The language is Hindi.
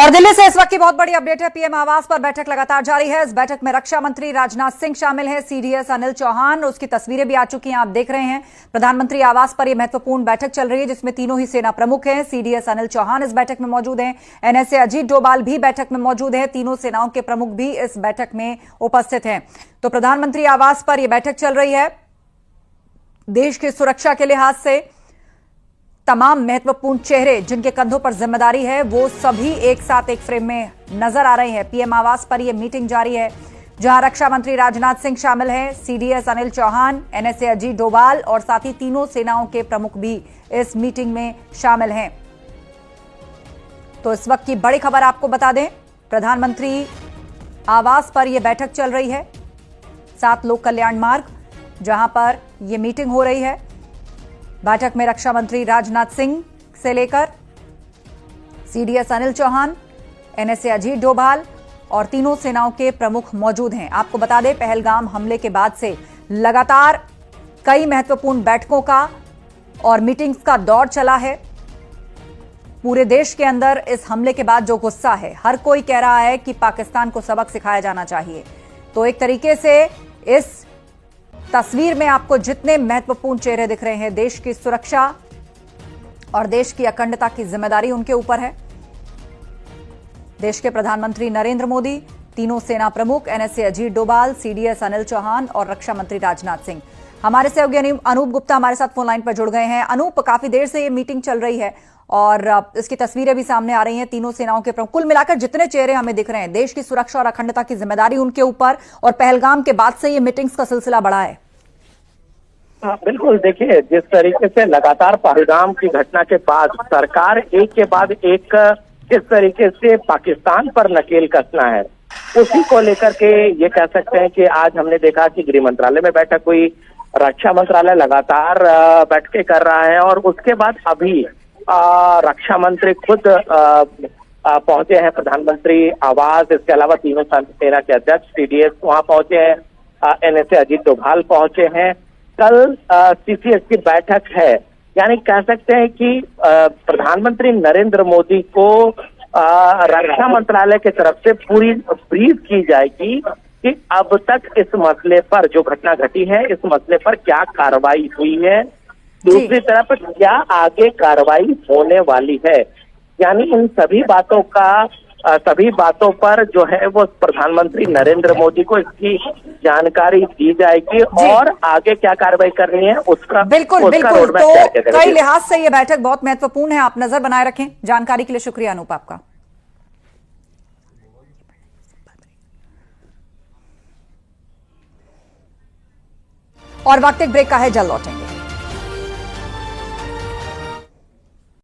और दिल्ली से इस वक्त की बहुत बड़ी अपडेट है। पीएम आवास पर बैठक लगातार जारी है। इस बैठक में रक्षा मंत्री राजनाथ सिंह शामिल हैं, सीडीएस अनिल चौहान, उसकी तस्वीरें भी आ चुकी हैं, आप देख रहे हैं। प्रधानमंत्री आवास पर यह महत्वपूर्ण बैठक चल रही है जिसमें तीनों ही सेना प्रमुख हैं। सीडीएस अनिल चौहान इस बैठक में मौजूद हैं, एनएसए अजीत डोभाल भी बैठक में मौजूद है। तीनों सेनाओं के प्रमुख भी इस बैठक में उपस्थित हैं। तो प्रधानमंत्री आवास पर यह बैठक चल रही है। देश की सुरक्षा के लिहाज से तमाम महत्वपूर्ण चेहरे जिनके कंधों पर जिम्मेदारी है वो सभी एक साथ एक फ्रेम में नजर आ रहे हैं। पीएम आवास पर यह मीटिंग जारी है जहां रक्षा मंत्री राजनाथ सिंह शामिल हैं, सीडीएस अनिल चौहान, एनएसए अजीत डोभाल और साथ ही तीनों सेनाओं के प्रमुख भी इस मीटिंग में शामिल हैं। तो इस वक्त की बड़ी खबर आपको बता दें, प्रधानमंत्री आवास पर यह बैठक चल रही है, 7 लोक कल्याण मार्ग जहां पर यह मीटिंग हो रही है। बैठक में रक्षा मंत्री राजनाथ सिंह से लेकर सीडीएस अनिल चौहान, एनएसए अजीत डोभाल और तीनों सेनाओं के प्रमुख मौजूद हैं। आपको बता दें, पहलगाम हमले के बाद से लगातार कई महत्वपूर्ण बैठकों का और मीटिंग्स का दौर चला है। पूरे देश के अंदर इस हमले के बाद जो गुस्सा है, हर कोई कह रहा है कि पाकिस्तान को सबक सिखाया जाना चाहिए। तो एक तरीके से इस तस्वीर में आपको जितने महत्वपूर्ण चेहरे दिख रहे हैं, देश की सुरक्षा और देश की अखंडता की जिम्मेदारी उनके ऊपर है। देश के प्रधानमंत्री नरेंद्र मोदी, तीनों सेना प्रमुख एनएसए अजीत डोभाल, सीडीएस अनिल चौहान और रक्षा मंत्री राजनाथ सिंह। हमारे सहयोगी अनूप गुप्ता हमारे साथ फोन लाइन पर जुड़ गए हैं। अनूप, काफी देर से ये मीटिंग चल रही है और इसकी तस्वीरें भी सामने आ रही हैं। तीनों सेनाओं के प्रमुख, कुल मिलाकर जितने चेहरे हमें दिख रहे हैं, देश की सुरक्षा और अखंडता की जिम्मेदारी उनके ऊपर, और पहलगाम के बाद से ये मीटिंग्स का सिलसिला बढ़ा है। बिल्कुल, देखिए जिस तरीके से लगातार पहलगाम की घटना के बाद सरकार एक के बाद एक किस तरीके से पाकिस्तान पर नकेल कसना है, उसी को लेकर के ये कह सकते हैं कि आज हमने देखा कि गृह मंत्रालय में बैठक हुई, रक्षा मंत्रालय लगातार बैठकें कर रहा है और उसके बाद अभी रक्षा मंत्री खुद पहुंचे हैं प्रधानमंत्री आवास। इसके अलावा तीनों सेना के अध्यक्ष सीडीएस वहां पहुंचे हैं, एनएसए अजीत डोभाल पहुंचे हैं। कल सीसीएस की बैठक है, यानी कह सकते हैं कि प्रधानमंत्री नरेंद्र मोदी को रक्षा मंत्रालय की तरफ से पूरी ब्रीफ की जाएगी कि अब तक इस मसले पर, जो घटना घटी है, इस मसले पर क्या कार्रवाई हुई है, दूसरी तरफ क्या आगे कार्रवाई होने वाली है। यानी इन सभी बातों पर जो है वो प्रधानमंत्री नरेंद्र मोदी को इसकी जानकारी दी जाएगी और आगे क्या कार्रवाई करनी है उसका बिल्कुल तो कई लिहाज से ये बैठक बहुत महत्वपूर्ण है। आप नजर बनाए रखें। जानकारी के लिए शुक्रिया अनूप आपका। और वक्त एक ब्रेक का है, जल्द लौटेंगे।